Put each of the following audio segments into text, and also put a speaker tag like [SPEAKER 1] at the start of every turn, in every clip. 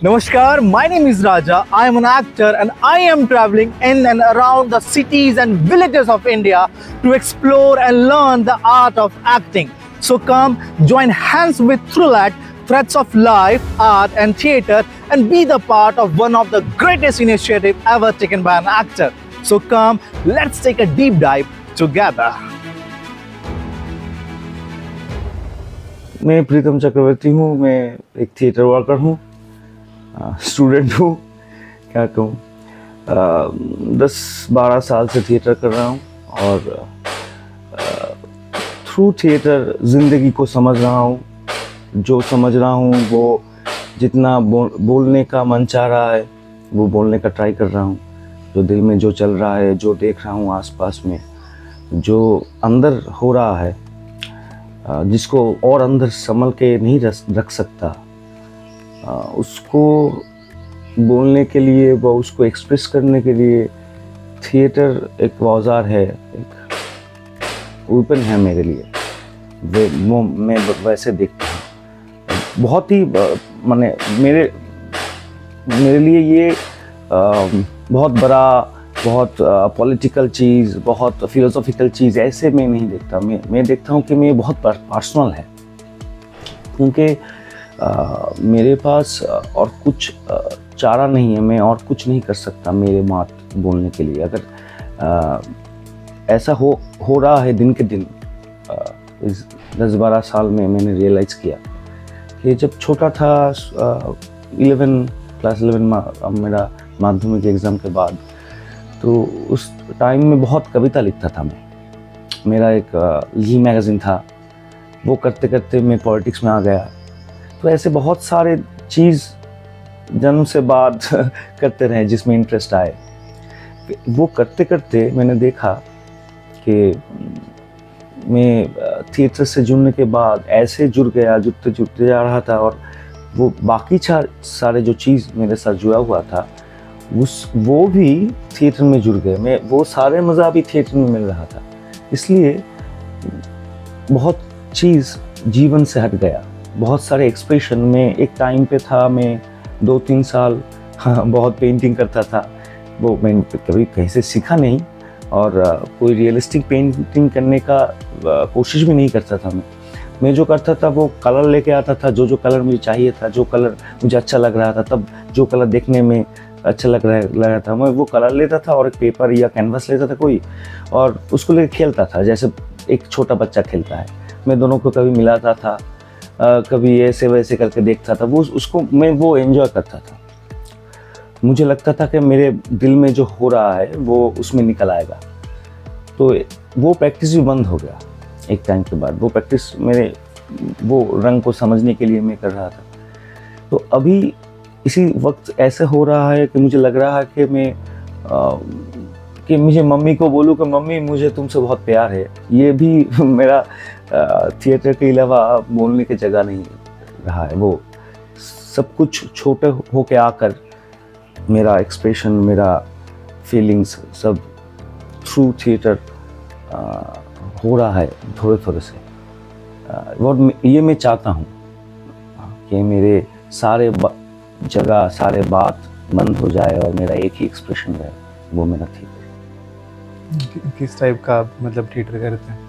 [SPEAKER 1] Namaskar, my name is Raja. I am an actor and I am traveling in and around the cities and villages of India to explore and learn the art of acting. So come join hands with Thrillat, threads of life, art and theatre and be the part of one of the greatest initiatives ever taken by an actor. So come, let's take a deep dive together.
[SPEAKER 2] मैं प्रीतम चक्रवर्ती हूँ। मैं एक theatre worker हूँ, student हूँ, क्या कहूँ। 10-12 साल से थिएटर कर रहा हूँ और थ्रू थिएटर ज़िंदगी को समझ रहा हूँ। जो समझ रहा हूँ वो जितना बोलने का मन चाह रहा है वो बोलने का ट्राई कर रहा हूँ। जो दिल में जो चल रहा है, जो देख रहा हूँ आसपास में, जो अंदर हो रहा है, जिसको और अंदर संभल के नहीं रख सकता, उसको बोलने के लिए, वो उसको एक्सप्रेस करने के लिए थिएटर एक औजार है, एक ओपन है मेरे लिए। वो मैं वैसे देखता हूँ। बहुत ही माने मेरे लिए ये बहुत बड़ा, बहुत पॉलिटिकल चीज़, बहुत फिलोसॉफिकल चीज़ ऐसे मैं नहीं देखता। मैं देखता हूँ कि मैं बहुत पर्सनल है, क्योंकि मेरे पास और कुछ चारा नहीं है। मैं और कुछ नहीं कर सकता मेरे मात बोलने के लिए। अगर ऐसा हो रहा है दिन के दिन, इस 10-12 साल में मैंने रियलाइज़ किया कि जब छोटा था, क्लास 11 में मेरा माध्यमिक एग्ज़ाम के बाद, तो उस टाइम में बहुत कविता लिखता था मैं। मेरा एक ली मैगज़ीन था, वो करते करते मैं पॉलिटिक्स में आ गया। तो ऐसे बहुत सारे चीज़ जन्म से बाद करते रहे जिसमें इंटरेस्ट आए। वो करते करते मैंने देखा कि मैं थिएटर से जुड़ने के बाद ऐसे जुड़ते जा रहा था, और वो बाकी सारे जो चीज़ मेरे साथ जुड़ा हुआ था वो भी थिएटर में जुड़ गए। मैं वो सारे मज़ा भी थिएटर में मिल रहा था। इसलिए बहुत चीज़ जीवन से हट गया। बहुत सारे एक्सप्रेशन में एक टाइम पे था, मैं 2-3 साल बहुत पेंटिंग करता था। वो मैं कभी कहीं से सीखा नहीं, और कोई रियलिस्टिक पेंटिंग करने का कोशिश भी नहीं करता था। मैं जो करता था वो कलर लेके आता था, जो कलर मुझे चाहिए था, जो कलर मुझे अच्छा लग रहा था, तब जो कलर देखने में अच्छा लग रहा था, मैं वो कलर लेता था और एक पेपर या कैनवस लेता था कोई, और उसको लेकर खेलता था जैसे एक छोटा बच्चा खेलता है। मैं दोनों को कभी मिलाता था, कभी ऐसे वैसे करके देखता था। मैं वो एंजॉय करता था। मुझे लगता था कि मेरे दिल में जो हो रहा है वो उसमें निकल आएगा। तो वो प्रैक्टिस भी बंद हो गया एक टाइम के बाद। वो प्रैक्टिस मेरे वो रंग को समझने के लिए मैं कर रहा था। तो अभी इसी वक्त ऐसे हो रहा है कि मुझे लग रहा है कि मुझे मम्मी को बोलूँ कि मम्मी मुझे तुमसे बहुत प्यार है। ये भी मेरा थिएटर के अलावा बोलने की जगह नहीं रहा है। वो सब कुछ छोटे होके आकर मेरा एक्सप्रेशन, मेरा फीलिंग्स सब थ्रू थिएटर हो रहा है थोड़े से। और ये मैं चाहता हूँ कि मेरे सारे जगह, सारे बात बंद हो जाए और मेरा एक ही एक्सप्रेशन रहे, वो मेरा थिएटर।
[SPEAKER 1] किस टाइप का मतलब थिएटर करते हैं?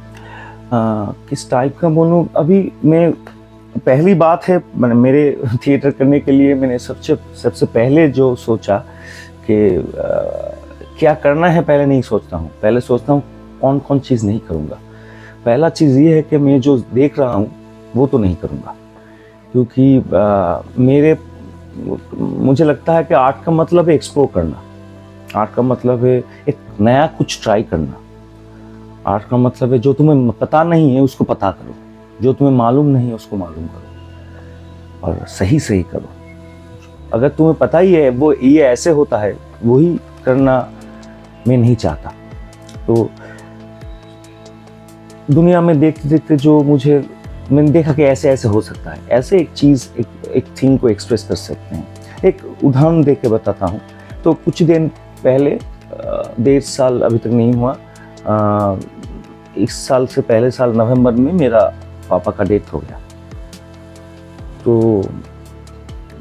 [SPEAKER 2] किस टाइप का बोलूँ, अभी मैं पहली बात है मैंने मेरे थिएटर करने के लिए मैंने सबसे पहले जो सोचा कि क्या करना है, पहले नहीं सोचता हूँ। पहले सोचता हूँ कौन चीज़ नहीं करूँगा। पहला चीज़ ये है कि मैं जो देख रहा हूँ वो तो नहीं करूँगा, क्योंकि मुझे लगता है कि आर्ट का मतलब है एक्सप्लोर करना। आर्ट का मतलब है एक नया कुछ ट्राई करना। आर्ट का मतलब है जो तुम्हें पता नहीं है उसको पता करो, जो तुम्हें मालूम नहीं है उसको मालूम करो, और सही करो। अगर तुम्हें पता ही है वो ये ऐसे होता है, वही करना मैं नहीं चाहता। तो दुनिया में देखते देखते जो मैंने देखा कि ऐसे हो सकता है, ऐसे एक चीज़, एक थिंग को एक्सप्रेस कर सकते हैं। एक उदाहरण दे के बताता हूँ। तो कुछ दिन पहले, 1.5 साल अभी तक नहीं हुआ, इस साल से पहले साल नवंबर में मेरा पापा का डेथ हो गया। तो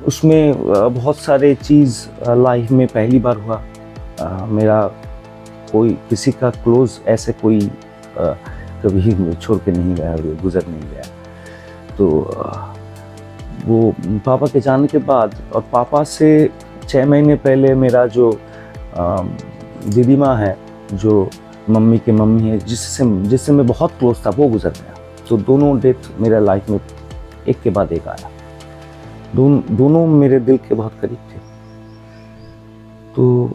[SPEAKER 2] उसमें बहुत सारे चीज़ लाइफ में पहली बार हुआ। मेरा कोई किसी का क्लोज ऐसे कोई कभी छोड़ के नहीं गया, गुजर नहीं गया। तो वो पापा के जाने के बाद, और पापा से 6 महीने पहले मेरा जो दीदी माँ है, जो मम्मी की मम्मी है, जिससे मैं बहुत क्लोज था, वो गुजर गया। तो दोनों डेथ मेरा लाइफ में एक के बाद एक आया। दोनों मेरे दिल के बहुत करीब थे। तो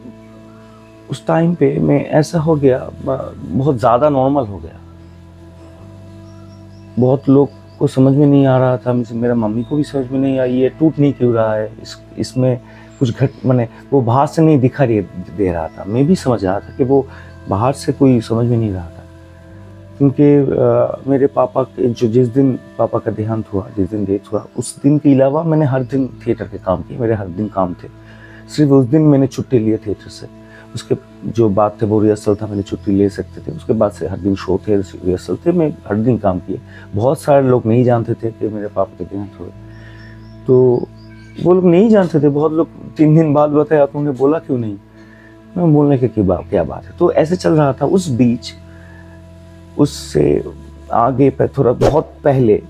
[SPEAKER 2] उस टाइम पे मैं ऐसा हो गया, बहुत ज़्यादा नॉर्मल हो गया। बहुत लोग को समझ में नहीं आ रहा था, मेरा मम्मी को भी समझ में नहीं आई ये टूट नहीं क्यों रहा है, इसमें कुछ माने वो बाहर से नहीं दिखा दे रहा था। मैं भी समझ रहा था कि वो बाहर से कोई समझ में नहीं रहा था, क्योंकि मेरे पापा के जिस दिन पापा का देहांत हुआ, जिस दिन डेथ हुआ, उस दिन के अलावा मैंने हर दिन थिएटर के काम किए। मेरे हर दिन काम थे। सिर्फ उस दिन मैंने छुट्टी लिया थिएटर से। उसके जो बात थे वो रिहर्सल था, मैंने छुट्टी ले सकते थे। उसके बाद से हर दिन शो थे, रिहर्सल थे, मैं हर दिन काम किए। बहुत सारे लोग नहीं जानते थे कि मेरे पापा के देहांत हुए। तो वो लोग नहीं जानते थे। बहुत लोग 3 दिन बाद बताया, तुमने बोला क्यों नहीं? मैं बोलने के क्या बात है। तो ऐसे चल रहा था। उस बीच उससे आगे पर थोड़ा बहुत पहले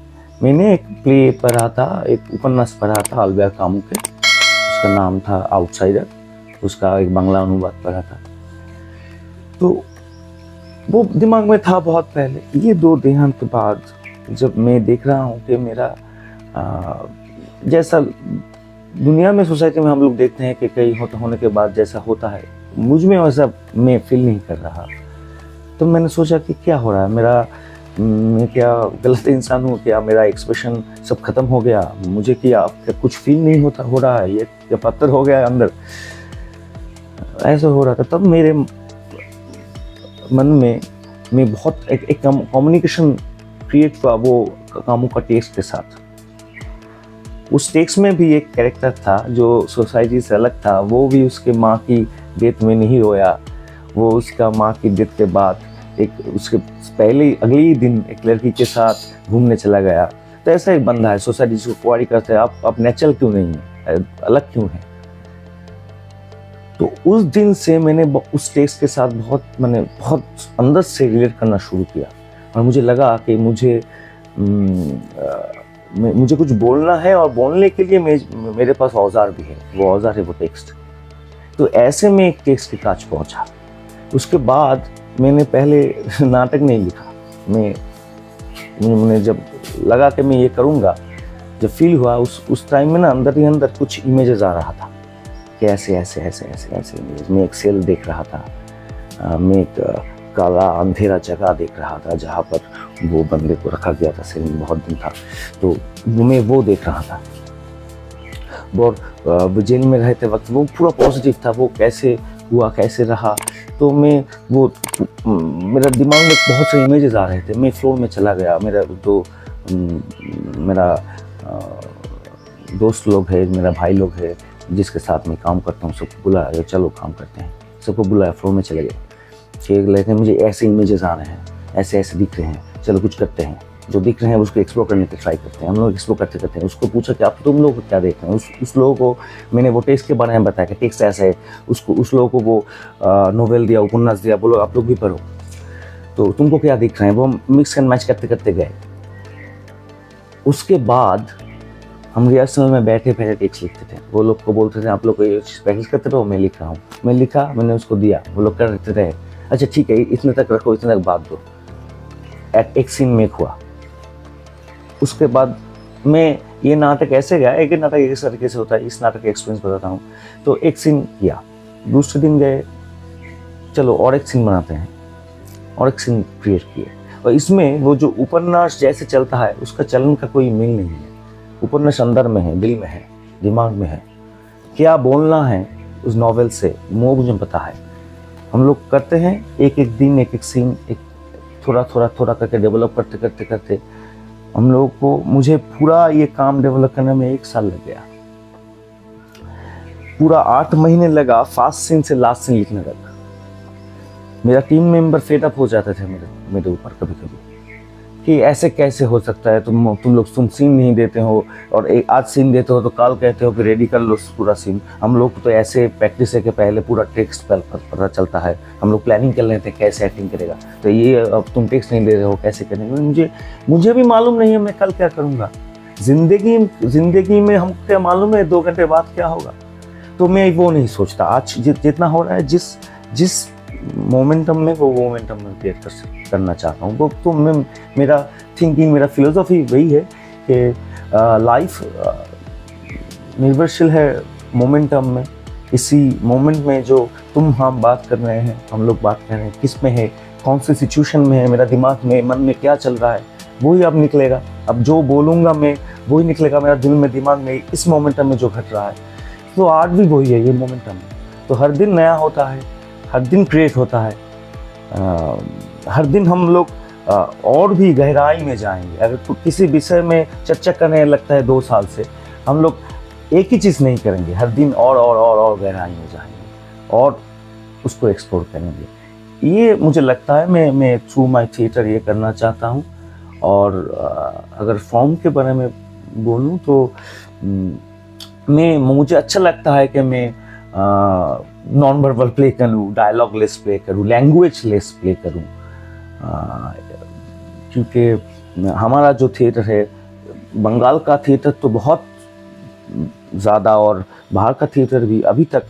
[SPEAKER 2] मैंने एक प्ले पढ़ा था, एक उपन्यास पढ़ा था अल्बर्ट कामू के। उसका नाम था आउटसाइडर। उसका एक बांग्ला अनुवाद पढ़ा था। तो वो दिमाग में था बहुत पहले। ये 2 देहांत के बाद जब मैं देख रहा हूँ कि मेरा जैसा दुनिया में, सोसाइटी में हम लोग देखते हैं कि कई होने के बाद जैसा होता है, मुझ में वैसा मैं फील नहीं कर रहा। तो मैंने सोचा कि क्या हो रहा है, मैं क्या गलत इंसान हूँ? क्या मेरा एक्सप्रेशन सब खत्म हो गया? मुझे क्या कुछ फील नहीं हो रहा है? ये क्या पत्थर हो गया अंदर? ऐसा हो रहा था। तब मेरे मन में मैं बहुत एक कम्युनिकेशन क्रिएट हुआ वो कामू का टेक्स्ट के साथ। उस टेक्स्ट में भी एक कैरेक्टर था जो सोसाइटी से अलग था। वो भी उसके माँ की डेथ में नहीं रोया। वो उसका माँ की डेथ के बाद उसके पहले अगले ही दिन एक लड़की के साथ घूमने चला गया। तो ऐसा एक बंदा है, सोसाइटी को क्वारी करते हैं, आप नेचुरल क्यों नहीं है, अलग क्यों है? तो उस दिन से मैंने उस टेक्स्ट के साथ बहुत अंदर से रिलेट करना शुरू किया। और मुझे लगा कि मुझे कुछ बोलना है, और बोलने के लिए मेरे पास औजार भी है। वो औजार है वो टेक्स्ट। तो ऐसे में एक टेक्स्ट के काज पहुंचा। उसके बाद मैंने पहले नाटक नहीं लिखा। मैंने जब लगा कि मैं ये करूँगा, जब फील हुआ उस टाइम में ना अंदर ही अंदर कुछ इमेजेस आ रहा था कि ऐसे इमेज। मैं एक सेल देख रहा था। मैं एक काला अंधेरा जगह देख रहा था जहाँ पर वो बंदे को रखा गया था। सेल में बहुत दिन था, तो मैं वो देख रहा था। और जेल में रहते वक्त वो पूरा पॉजिटिव था। वो कैसे हुआ, कैसे रहा, तो मेरा दिमाग में बहुत से इमेजेस आ रहे थे। मैं फ्लो में चला गया। मेरा दोस्त लोग है, मेरा भाई लोग है जिसके साथ मैं काम करता हूँ, सबको बुलाया, चलो काम करते हैं। सबको बुलाया, फ्लो में चले गए कि लेकिन मुझे ऐसे इमेजेस आ रहे हैं, ऐसे दिख रहे हैं, चलो कुछ करते हैं। जो दिख रहे हैं उसको एक्सप्लोर करने की ट्राई करते हैं। हम लोग एक्सप्लोर करते हैं। उसको पूछा कि तुम लोग क्या देख रहे हैं? उस लोगों को मैंने वो टेक्स्ट के बारे में बताया कि टेक्स्ट ऐसा है। उस लोगों को वो नोवेल दिया, उपन्यास दिया, बोलो आप लोग भी पढ़ो, तो तुमको क्या दिख रहे हैं? वो मिक्स एंड मैच करते गए। उसके बाद हम रिहर्सल में बैठे टेक्स्ट लिखते थे। वो लोग को बोलते थे आप लोग को ये चीज़ प्रैक्टिस करते रहो, मैं लिख रहा हूँ। मैं लिखा, मैंने उसको दिया, वो लोग करते रहे। अच्छा ठीक है, इतने तक रखो, इतने तक बात दो। एक सीन में हुआ। उसके बाद मैं ये नाटक ऐसे गया, एक नाटक एक तरीके से होता है, इस नाटक का एक्सपीरियंस बताता हूँ। तो एक सीन किया, दूसरे दिन गए, चलो और एक सीन बनाते हैं, और एक सीन क्रिएट किए। और इसमें वो जो उपन्यास जैसे चलता है उसका चलन का कोई मिल नहीं है। उपन्यास अंदर में है, दिल में है, दिमाग में है। क्या बोलना है उस नॉवेल से वो मुझे पता है। हम लोग करते हैं एक दिन, एक सीन, एक थोड़ा करके डेवलप करते हम लोगों को, मुझे पूरा ये काम डेवलप करने में 1 साल लग गया। पूरा 8 महीने लगा फास्ट सीन से लास्ट सीन लिखने तक। मेरा टीम मेंबर फेड अप हो जाते थे मेरे ऊपर कभी कभी कि ऐसे कैसे हो सकता है, तुम लोग सीन नहीं देते हो, और आज सीन देते हो तो कल कहते हो कि रेडी कर लो पूरा सीन। हम लोग तो ऐसे प्रैक्टिस है कि पहले पूरा टेक्स्ट पता चलता है, हम लोग प्लानिंग कर लेते हैं कैसे एक्टिंग करेगा, तो ये अब तुम टेक्स्ट नहीं दे रहे हो कैसे करेंगे। मुझे भी मालूम नहीं है मैं कल क्या करूँगा। जिंदगी में हम क्या मालूम है 2 घंटे बाद क्या होगा, तो मैं वो नहीं सोचता। आज जितना हो रहा है जिस मोमेंटम में, वो मोमेंटम में क्रिएट करना चाहता हूँ। वो तो मेरा थिंकिंग, मेरा फिलोसॉफी वही है कि लाइफ निर्भरशील है मोमेंटम में। इसी मोमेंट में जो हम बात कर रहे हैं, हम लोग बात कर रहे हैं, किस में है, कौन सी सिचुएशन में है, मेरा दिमाग में, मन में क्या चल रहा है, वही अब निकलेगा। अब जो बोलूँगा मैं वही निकलेगा मेरा दिल में, दिमाग में, इस मोमेंटम में जो घट रहा है। तो आर्ट भी वही है, ये मोमेंटम है। तो हर दिन नया होता है, हर दिन क्रिएट होता है, हर दिन हम लोग और भी गहराई में जाएंगे। अगर किसी विषय में चर्चा करने लगता है 2 साल से, हम लोग एक ही चीज़ नहीं करेंगे, हर दिन और गहराई में जाएंगे और उसको एक्सप्लोर करेंगे। ये मुझे लगता है मैं थ्रू माय थिएटर ये करना चाहता हूँ। और अगर फॉर्म के बारे में बोलूँ तो मुझे अच्छा लगता है कि मैं नॉन वर्बल प्ले करूँ, डायलॉग लेस प्ले करूँ, लैंग्वेज लेस प्ले करूँ, क्योंकि हमारा जो थिएटर है, बंगाल का थिएटर तो बहुत ज़्यादा और बाहर का थिएटर भी अभी तक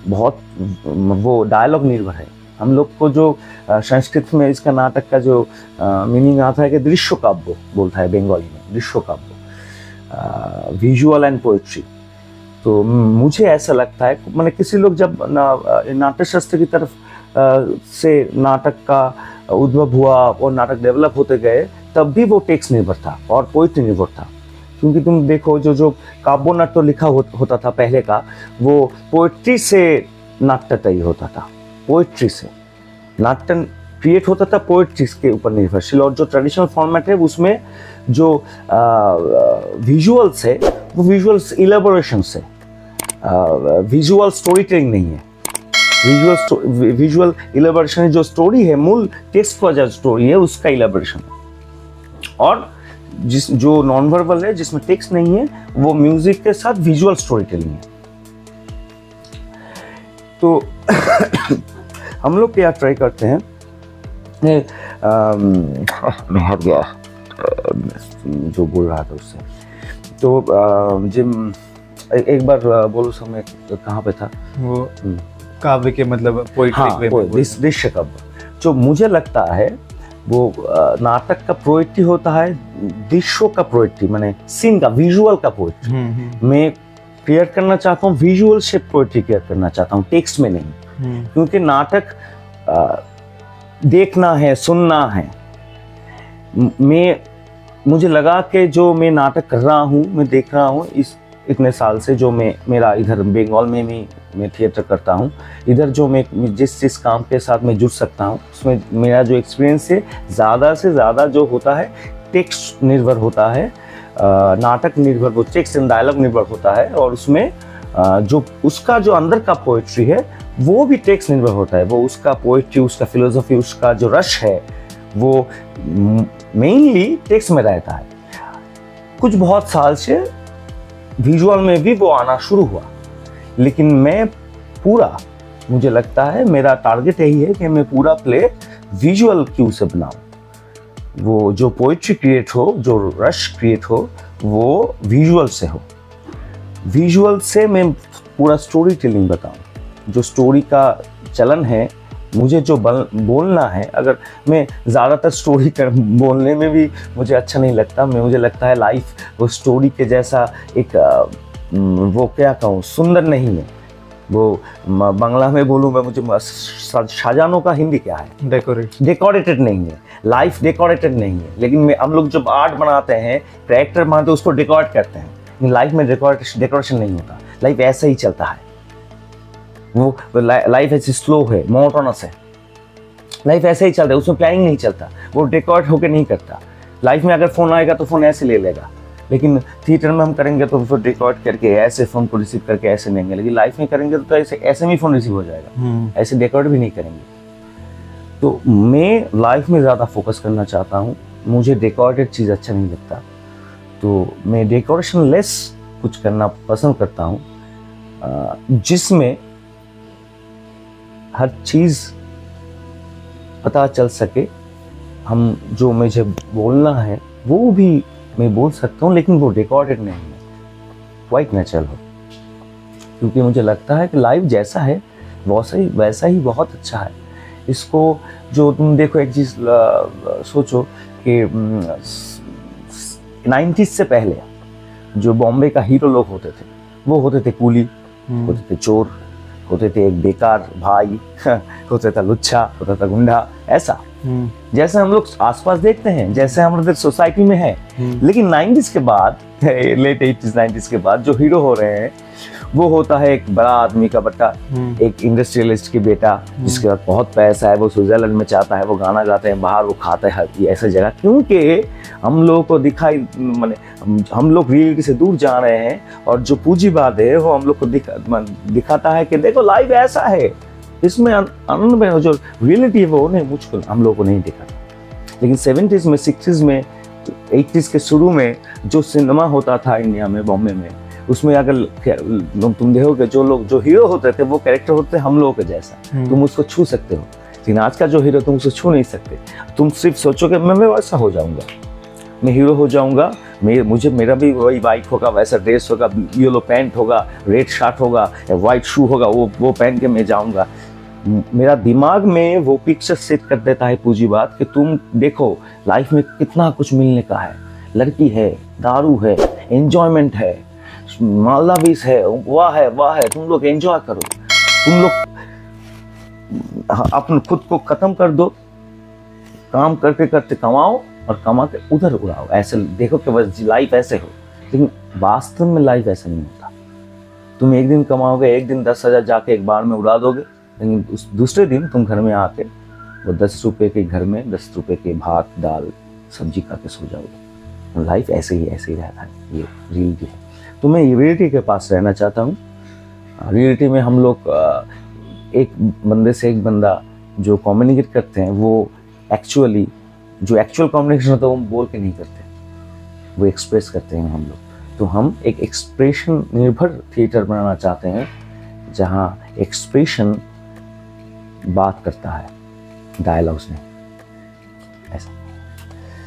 [SPEAKER 2] बहुत वो डायलॉग निर्भर है। हम लोग को जो संस्कृत में इसका नाटक का जो मीनिंग आता है कि दृश्य काव्य बोलता है बंगाली में, दृश्य काव्य, विजुअल एंड पोएट्री। तो मुझे ऐसा लगता है, मैंने किसी लोग जब नाट्य शास्त्र की तरफ से नाटक का उद्भव हुआ और नाटक डेवलप होते गए, तब भी वो टेक्स्ट निर्भर था और पोएट्री निर्भर था। क्योंकि तुम देखो जो काव्य नाट्य लिखा होता था पहले का, वो पोएट्री से नाट्य तय होता था, पोएट्री से नाट्य क्रिएट होता था, पोएट्री के ऊपर निर्भरशील। और जो ट्रेडिशनल फॉर्मेट है उसमें जो विजुअल्स है, वो विजुअल्स इलेबोरेशन से, विजुअल स्टोरी टेलिंग नहीं है। विजुअल इलेबोरेशन जो स्टोरी है, मूल टेक्स्ट का जो स्टोरी है उसका इलेबोरेशन है। और जो नॉन वर्बल है जिसमें टेक्स्ट नहीं है, वो म्यूजिक के साथ विजुअल स्टोरी टेलिंग है। तो हम लोग क्या ट्राई करते हैं, मैं हट गया जो बोल रहा था उससे। तो जिम एक बार बोलो समय कहाँ पे था
[SPEAKER 1] वो काव्य के मतलब पोइट्री,
[SPEAKER 2] दृश्य काव्य। जो मुझे लगता है वो नाटक का पोइट्री होता है, दृश्यों का पोइट्री, माने सीन का, विजुअल का पोइट्री। मैं क्रिएट करना चाहता हूँ, विजुअल से पोइट्री क्रिएट करना चाहता हूँ, टेक्स्ट में नहीं। क्योंकि नाटक देखना है, सुनना है। मुझे लगा कि जो मैं नाटक कर रहा हूँ, मैं देख रहा हूँ इतने साल से, जो मेरा इधर बंगाल में भी मैं थिएटर करता हूँ, इधर जो मैं जिस काम के साथ मैं जुड़ सकता हूँ, उसमें मेरा जो एक्सपीरियंस है, ज़्यादा से ज़्यादा जो होता है टेक्स्ट निर्भर होता है, नाटक निर्भर, वो टेक्स्ट एंड डायलॉग निर्भर होता है। और उसमें जो उसका जो अंदर का पोएट्री है, वो भी टेक्स्ट निर्भर होता है। वो उसका पोएट्री, उसका फिलोसॉफी, उसका जो रश है, वो मेनली टेक्स्ट में रहता है। कुछ बहुत साल से विजुअल में भी वो आना शुरू हुआ, लेकिन मैं पूरा, मुझे लगता है मेरा टारगेट यही है कि मैं पूरा प्ले विजुअल क्यू से बनाऊं। वो जो पोएट्री क्रिएट हो, जो रश क्रिएट हो, वो विजुअल से हो। विजुअल से मैं पूरा स्टोरी टेलिंग बताऊं। जो स्टोरी का चलन है, मुझे जो बोलना है, अगर मैं ज़्यादातर स्टोरी बोलने में भी मुझे अच्छा नहीं लगता। मुझे लगता है लाइफ वो स्टोरी के जैसा एक वो क्या कहूँ, सुंदर नहीं है। वो बांग्ला में बोलूँ मैं, मुझे साजानो का हिंदी क्या है, डेकोरेटेड नहीं है। लाइफ डेकोरेटेड नहीं है। लेकिन हम लोग जब आर्ट बनाते हैं, कैरेक्टर बनाते हैं, उसको डेकोरेट करते हैं। लेकिन लाइफ में डेकोरेशन नहीं होता। लाइफ ऐसा ही चलता है। वो लाइफ ऐसी स्लो है, मोनोटोनस है। लाइफ ऐसे ही चलता है, उसमें प्लानिंग नहीं चलता, वो डेकोरेट होकर नहीं करता। लाइफ में अगर फ़ोन आएगा तो फ़ोन ऐसे ले लेगा, लेकिन थिएटर में हम करेंगे तो फिर डेकोरेट करके ऐसे फ़ोन को रिसीव करके ऐसे लेंगे। लेकिन लाइफ में करेंगे तो ऐसे में फ़ोन रिसीव हो जाएगा, ऐसे डेकोरेट भी नहीं करेंगे। तो मैं लाइफ में ज़्यादा फोकस करना चाहता हूँ मुझे डेकोरेटेड चीज़ अच्छा नहीं लगता, तो मैं डेकोरेशन लेस कुछ करना पसंद करता हूँ, जिसमें हर चीज़ पता चल सके। हम जो मुझे बोलना है वो भी मैं बोल सकता हूँ, लेकिन वो रिकॉर्डेड नहीं है, क्वाइट नेचुरल हो, क्योंकि मुझे लगता है कि लाइव जैसा है वैसा ही बहुत अच्छा है। इसको जो तुम देखो, एक चीज़ सोचो कि 90s से पहले जो बॉम्बे का हीरो लोग होते थे, वो होते थे कूली, होते थे चोर, होते थे एक बेकार भाई होता था लुच्चा, होता था गुंडा, ऐसा जैसे हम लोग आसपास देखते हैं, जैसे हमारे सोसाइटी में है। लेकिन 90s के बाद, लेट 80s 90s के बाद जो हीरो हो रहे हैं वो होता है एक बड़ा आदमी का बेटा, एक इंडस्ट्रियलिस्ट की बेटा, जिसके पास बहुत पैसा है, वो स्विट्जरलैंड में चाहता है, वो गाना गाते हैं बाहर, वो खाता है ऐसे जगह, क्योंकि हम लोगों को दिखाई, माने हम लोग रियलिटी से दूर जा रहे हैं, और जो पूंजीवाद है वो हम लोग को दिखाता है कि देखो लाइव ऐसा है, इसमें आनंद में जो रियलिटी है वो नहीं, मुझको हम लोगों को नहीं दिखाता। लेकिन 70s में, 60s में, 80s के शुरू में जो सिनेमा होता था इंडिया में, बॉम्बे में, उसमें अगर तुम देखोगे जो हीरो होते थे वो कैरेक्टर होते थे हम लोगों के जैसा, तुम उसको छू सकते हो। लेकिन आज का जो हीरो तुम उसको छू नहीं सकते, तुम सिर्फ सोचोगे मैं वैसा हो जाऊंगा, मैं हीरो हो जाऊंगा, मेरा भी वही बाइक होगा, वैसा ड्रेस होगा, येलो पैंट होगा, रेड शर्ट होगा, या वाइट शू होगा, वो पहन के मैं जाऊंगा। मेरा दिमाग में वो पिक्चर सेट कर देता है पूंजीवाद कि तुम देखो लाइफ में कितना कुछ मिलने का है, लड़की है, दारू है, एंजॉयमेंट है, मालवीस है, वाह है, तुम लोग एंजॉय करो, तुम लोग अपने खुद को खत्म कर दो, काम करते करते कमाओ और कमा के उधर उड़ाओ, ऐसे देखो कि बस लाइफ ऐसे हो। लेकिन वास्तव में लाइफ ऐसा नहीं होता। तुम एक दिन कमाओगे, एक दिन 10,000 जाके एक बार में उड़ा दोगे, लेकिन उस दूसरे दिन तुम घर में आके वो 10 रुपए के घर में 10 रुपए के भात दाल सब्जी खा के सो जाओगे। लाइफ ऐसे ही रहता है, ये रियलिटी है। तो मैं ये रियलिटी के पास रहना चाहता हूँ। रियलिटी में हम लोग एक बंदे से एक बंदा जो कम्युनिकेट करते हैं, वो एक्चुअल कम्युनिकेशन होता है वो बोल के नहीं करते, वो एक्सप्रेस करते हैं हम लोग। तो हम एक एक्सप्रेशन निर्भर थिएटर बनाना चाहते हैं, जहाँ एक्सप्रेशन बात करता है, डायलॉग्स नहीं। ऐसा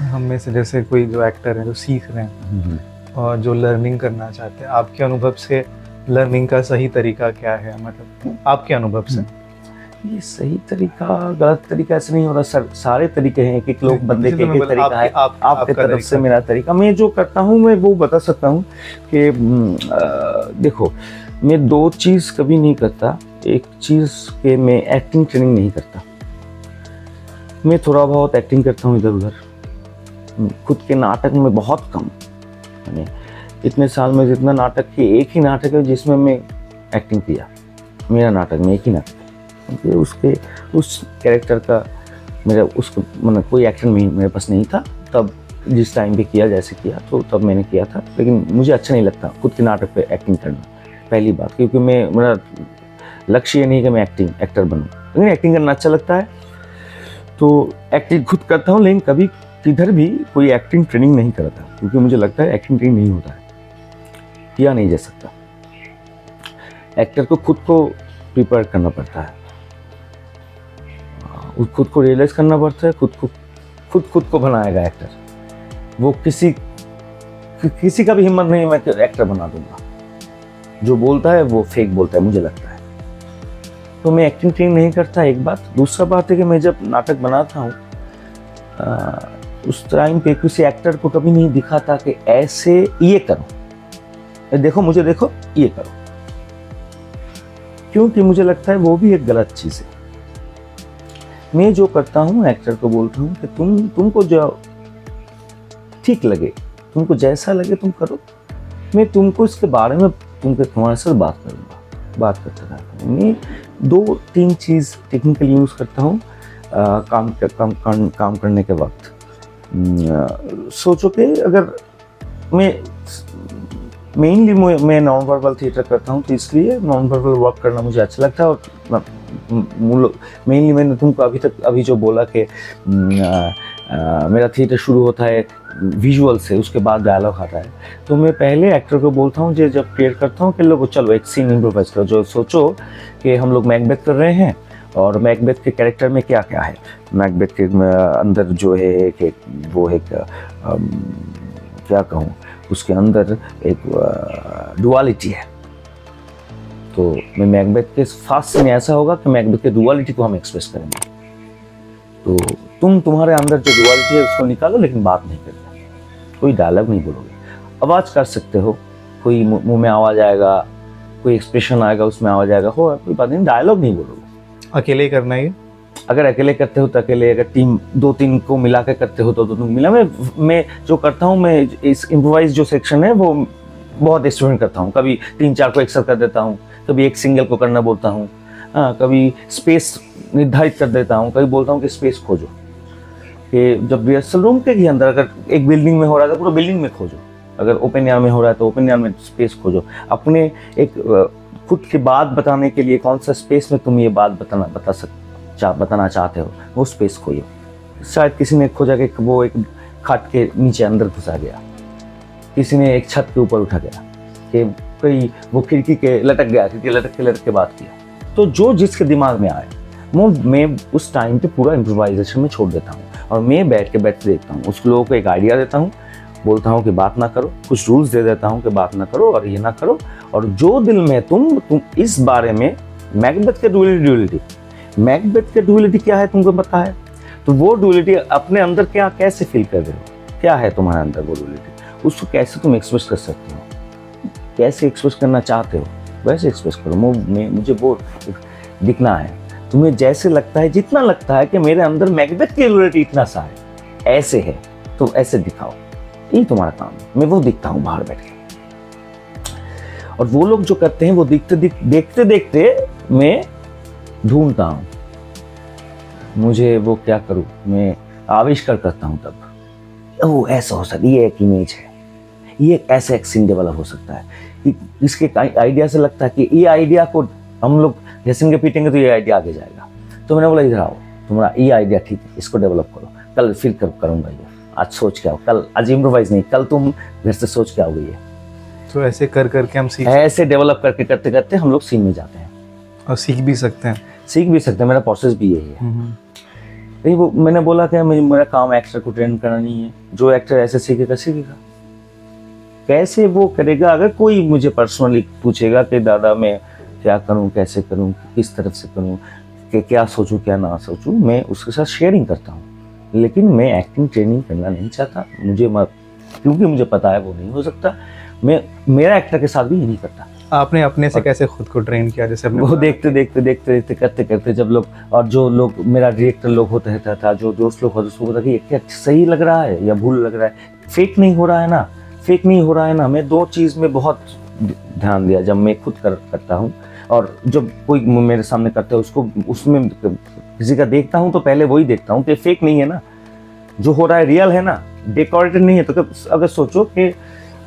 [SPEAKER 1] हम में से जैसे कोई जो एक्टर है जो सीख रहे हैं और जो लर्निंग करना चाहते हैं, आपके अनुभव से लर्निंग का सही तरीका क्या है? मतलब आपके अनुभव से
[SPEAKER 2] ये सही तरीका गलत तरीका ऐसे नहीं हो रहा, सारे तरीके हैं। एक लोग बंदे के एक तरीका है, आपके तरफ से मेरा तरीका। मैं जो करता हूँ मैं वो बता सकता हूँ कि देखो, मैं दो चीज़ कभी नहीं करता। एक चीज़ के मैं एक्टिंग ट्रेनिंग नहीं करता, मैं थोड़ा बहुत एक्टिंग करता हूँ इधर उधर, खुद के नाटक में बहुत कम। मैंने इतने साल में जितना नाटक किए, एक ही नाटक है जिसमें मैं एक्टिंग किया, मेरा नाटक में एक ही नाटक है, क्योंकि उसके उस कैरेक्टर का मेरा उसको मतलब कोई एक्शन मेरे पास नहीं था तब, जिस टाइम पे किया जैसे किया तो तब मैंने किया था। लेकिन मुझे अच्छा नहीं लगता खुद के नाटक पे एक्टिंग करना, पहली बात, क्योंकि मेरा लक्ष्य ये नहीं कि मैं एक्टर बनूं, लेकिन एक्टिंग करना अच्छा लगता है तो एक्टिंग खुद करता हूँ। लेकिन कभी किधर भी कोई एक्टिंग ट्रेनिंग नहीं करता, क्योंकि मुझे लगता है एक्टिंग ट्रेनिंग नहीं होता है, किया नहीं जा सकता। एक्टर को खुद को प्रिपेयर करना पड़ता है, खुद को रियलाइज करना पड़ता है, खुद को बनाएगा एक्टर। वो किसी का भी हिम्मत नहीं मैं एक्टर बना दूंगा, जो बोलता है वो फेक बोलता है मुझे लगता है। तो मैं एक्टिंग ट्रेनिंग नहीं करता, एक बात। दूसरा बात है कि मैं जब नाटक बनाता हूँ उस टाइम पे किसी एक्टर को कभी नहीं दिखाता कि ऐसे ये करो, देखो मुझे देखो ये करो, क्योंकि मुझे लगता है वो भी एक गलत चीज़ है। मैं जो करता हूँ एक्टर को बोलता हूँ कि तुमको जो ठीक लगे, तुमको जैसा लगे तुम करो, मैं तुमको इसके बारे में तुम्हारे साथ बात करूँगा, बात करता रहता हूँ। मैं 2-3 चीज़ टेक्निकल यूज़ करता हूँ काम करने के वक्त। सोचो कि अगर मेनली मैं नॉन वर्बल थिएटर करता हूँ, तो इसलिए नॉन वर्बल वर्क करना मुझे अच्छा लगता है। और मेनली मैंने तुमको अभी जो बोला कि मेरा थिएटर शुरू होता है विजुअल से, उसके बाद डायलॉग आता है। तो मैं पहले एक्टर को बोलता हूँ, जब क्रिएट करता हूँ कि लोगों चलो एक सीन इम्प्रोवाइज करो। जो सोचो कि हम लोग मैकबेथ कर रहे हैं और मैकबेथ के कैरेक्टर में क्या क्या है। मैकबेथ के अंदर जो है एक क्या कहूँ, उसके अंदर एक डुअलिटी है। तो मैं मैकबेथ के फास्ट में ऐसा होगा कि मैकबेथ के डुअलिटी को हम एक्सप्रेस करेंगे। तो तुम्हारे अंदर जो डुअलिटी है उसको निकालो, लेकिन बात नहीं करना, कोई डायलॉग नहीं बोलोगे। आवाज़ कर सकते हो, कोई मुंह में आवाज़ आएगा, कोई एक्सप्रेशन आएगा उसमें आवाज़ आएगा, हो कोई बात नहीं, डायलॉग नहीं बोलोगे।
[SPEAKER 1] अकेले ही करना है? अगर
[SPEAKER 2] अकेले करते हो तो अकेले, अगर टीम 2-3 को मिला के करते हो तो तुम मिला। मैं जो करता हूँ, मैं इस इम्प्रोवाइज जो सेक्शन है वो बहुत एक्सपेरिमेंट करता हूँ। कभी 3-4 को एक साथ कर देता हूँ, कभी एक सिंगल को करना बोलता हूँ, कभी स्पेस निर्धारित कर देता हूँ, कभी बोलता हूँ कि स्पेस खोजो। कि जब रिहर्सल रूम के ही अंदर अगर एक बिल्डिंग में हो रहा है तो पूरा बिल्डिंग में खोजो, अगर ओपन एयर में हो रहा है तो ओपन एयर में स्पेस खोजो। अपने एक खुद की बात बताने के लिए कौन सा स्पेस में तुम ये बात बताना चाहते हो, वो स्पेस खोजो। शायद किसी ने खोजा कि वो एक खाट के नीचे अंदर घुसा गया, किसी ने एक छत के ऊपर उठा गया, कि कोई वो खिड़की के लटक गया, खिड़की लटक के बात किया। तो जो जिसके दिमाग में आए मैं उस टाइम पे पूरा इम्प्रोवाइजेशन में छोड़ देता हूँ और मैं बैठ देखता हूँ। उस लोगों को एक आइडिया देता हूँ, बोलता हूँ कि बात ना करो, कुछ रूल्स दे देता हूँ कि बात ना करो और ये ना करो। और जो दिल में तुम इस बारे में मैकबेथ के डुअलिटी क्या है तुमको पता है, तो वो डुअलिटी अपने अंदर कैसे फील कर रहे हो, क्या है तुम्हारे अंदर वो डुअलिटी, उसको कैसे तुम एक्सप्रेस कर सकते हो, कैसे एक्सप्रेस करना चाहते हो वैसे एक्सप्रेस करो। मुझे वो दिखना है, तुम्हें जैसे लगता है, जितना लगता है कि मेरे अंदर मैकबेथ की डुअलिटी इतना सा है, ऐसे है तो ऐसे दिखाओ, यही तुम्हारा काम है। मैं वो दिखता हूँ बाहर बैठ के, और वो लोग जो करते हैं वो देखते देखते मैं ढूंढता हूँ, मुझे वो क्या करूँ, मैं आविष्कार करता हूँ। तब वो ऐसा हो सकता है, ये एक इमेज है, ये ऐसे एक सीन डेवलप हो सकता है, इसके आइडिया से लगता है कि ये आइडिया को हम लोग घसेंगे पीटेंगे तो ये आइडिया आगे जाएगा। तो मैंने बोला इधर आओ, तुम्हारा ये आइडिया ठीक है, इसको डेवलप करो, कल फिर करूँगा ये, आज सोच के आओ, कल आज इम्प्रोवाइज नहीं, कल तुम घर से सोच के आओगे ये।
[SPEAKER 1] तो ऐसे करके हम
[SPEAKER 2] ऐसे डेवलप करते करते हम लोग सीन में जाते हैं
[SPEAKER 1] और सीख भी सकते हैं।
[SPEAKER 2] मेरा प्रोसेस भी यही है। नहीं, वो मैंने बोला कि मेरा काम एक्टर को ट्रेन करना नहीं है। जो एक्टर ऐसे सीखेगा कैसे वो करेगा। अगर कोई मुझे पर्सनली पूछेगा कि दादा मैं क्या करूं, कैसे करूं, किस तरफ से करूं, कि क्या सोचूं क्या ना सोचूं, मैं उसके साथ शेयरिंग करता हूं। लेकिन मैं एक्टिंग ट्रेनिंग करना नहीं चाहता, क्योंकि मुझे पता है वो नहीं हो सकता। मेरा एक्टर के साथ भी ये नहीं करता।
[SPEAKER 1] आपने अपने से कैसे खुद को ट्रेन किया? जैसे
[SPEAKER 2] वो देखते करते जब लोग, और जो लोग मेरा डायरेक्टर लोग होता था, जो दोस्त लोग होते, उसको पता कि क्या सही लग रहा है या भूल लग रहा है, फेक नहीं हो रहा है ना। मैं 2 चीज़ में बहुत ध्यान दिया जब मैं खुद करता हूँ, और जब कोई मेरे सामने करता है उसमें किसी का देखता हूँ तो पहले वही देखता हूँ कि फेक नहीं है ना, जो हो रहा है रियल है ना, डेकोरेटेड नहीं है। तो अगर सोचो कि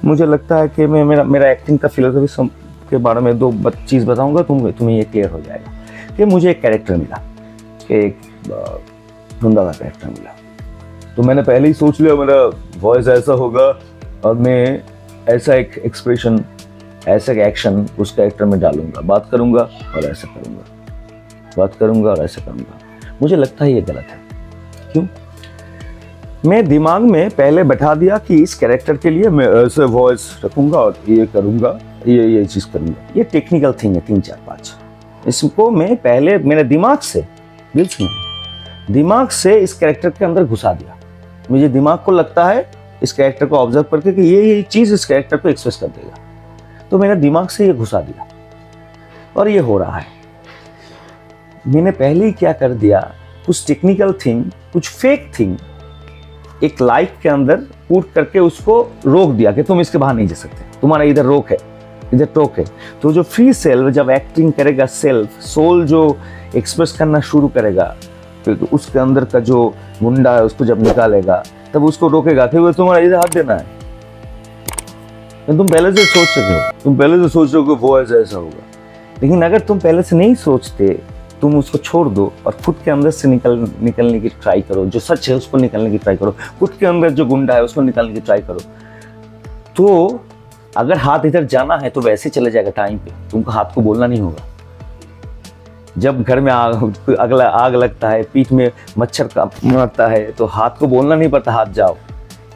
[SPEAKER 2] मुझे लगता है कि मैं मेरा एक्टिंग का फिलोसफी के बारे में 2 चीज़ बताऊंगा, तुम्हें ये क्लियर हो जाएगा कि मुझे एक कैरेक्टर मिला, कि एक धुंधा का कैरेक्टर मिला। तो मैंने पहले ही सोच लिया मेरा वॉइस ऐसा होगा और मैं ऐसा एक एक्सप्रेशन, ऐसा एक एक्शन उस कैरेक्टर में डालूंगा, बात करूंगा और ऐसा करूंगा। मुझे लगता है ये गलत है। क्यों? मैं दिमाग में पहले बैठा दिया कि इस कैरेक्टर के लिए मैं ऐसे वॉइस रखूंगा और ये करूंगा, ये चीज़ करूंगा। ये टेक्निकल थिंग है 3, 4, 5। इसको मैं पहले मेरे दिमाग से इस कैरेक्टर के अंदर घुसा दिया। मुझे दिमाग को लगता है इस कैरेक्टर को ऑब्जर्व करके कि ये चीज़ इस कैरेक्टर को एक्सप्रेस कर देगा, तो मेरा दिमाग से ये घुसा दिया और ये हो रहा है। मैंने पहले ही क्या कर दिया, कुछ टेक्निकल थिंग, कुछ फेक थिंग एक लाइफ के अंदर पुट करके उसको रोक दिया कि तुम इसके बाहर नहीं जा सकते, तुम्हारा इधर रोक है, इधर टोक है। तो जो फ्री सेल्फ जब एक्टिंग करेगा, सेल्फ सोल जो एक्सप्रेस करना शुरू करेगा, तो उसके अंदर का जो गुंडा है उसको जब निकालेगा तब उसको रोकेगा कि वो तुम्हारा इधर हाथ देना है। तुम पहले से सोच रहे हो, कि वो ऐसा होगा। लेकिन अगर तुम पहले से नहीं सोचते तुम उसको छोड़ दो और खुद के अंदर से निकलने की ट्राई करो, जो सच है उसको निकलने की ट्राई करो, खुद के अंदर जो गुंडा है उसको निकालने की ट्राई करो। तो अगर हाथ इधर जाना है तो वैसे चले जाएगा टाइम पे, तुमको हाथ को बोलना नहीं होगा। जब घर में आग लगता है, पीठ में मच्छर का मरता है, तो हाथ को बोलना नहीं पड़ता हाथ जाओ।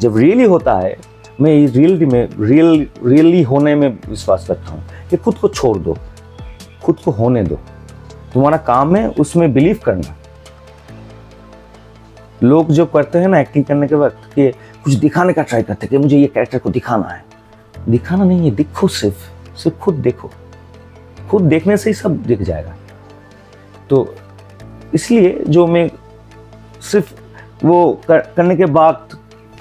[SPEAKER 2] जब रियली होता है, मैं रियली होने में विश्वास करता हूँ कि खुद को छोड़ दो, खुद को होने दो, तुम्हारा काम है उसमें बिलीव करना। लोग जो करते हैं ना एक्टिंग करने के वक्त कि कुछ दिखाने का ट्राई करते हैं कि मुझे ये कैरेक्टर को दिखाना है, दिखाना नहीं है, दिखो, सिर्फ खुद देखो, खुद देखने से ही सब दिख जाएगा। तो इसलिए जो मैं सिर्फ वो करने के बाद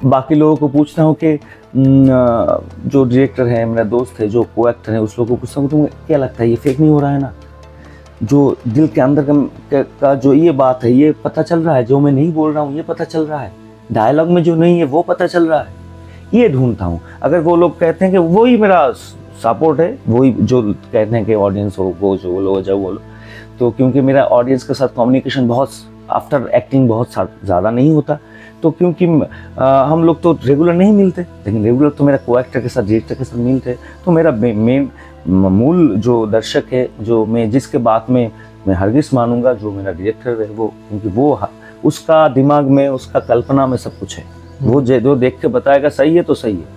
[SPEAKER 2] बाकी लोगों को पूछता हूँ कि जो डायरेक्टर है, मेरा दोस्त है, जो को एक्टर है, उस लोगों को पूछता हूँ तुम्हें क्या लगता है ये फेक नहीं हो रहा है ना? जो दिल के अंदर का जो ये बात है ये पता चल रहा है, जो मैं नहीं बोल रहा हूँ ये पता चल रहा है, डायलॉग में जो नहीं है वो पता चल रहा है, ये ढूंढता हूँ। अगर वो लोग कहते हैं कि वही मेरा सपोर्ट है, वही जो कहते हैं कि ऑडियंस हो, वो जो बोलो जाओ बोलो, तो क्योंकि मेरा ऑडियंस के साथ कम्युनिकेशन बहुत आफ्टर एक्टिंग बहुत ज़्यादा नहीं होता, तो क्योंकि हम लोग तो रेगुलर नहीं मिलते, लेकिन रेगुलर तो मेरा को एक्टर के साथ, डायरेक्टर के साथ मिलते, तो मेरा मेन मूल जो दर्शक है, जो मैं जिसके बात में मैं हरगिज़ मानूंगा, जो मेरा डायरेक्टर है वो, क्योंकि वो उसका दिमाग में, उसका कल्पना में सब कुछ है, वो जो देख के बताएगा सही है तो सही है,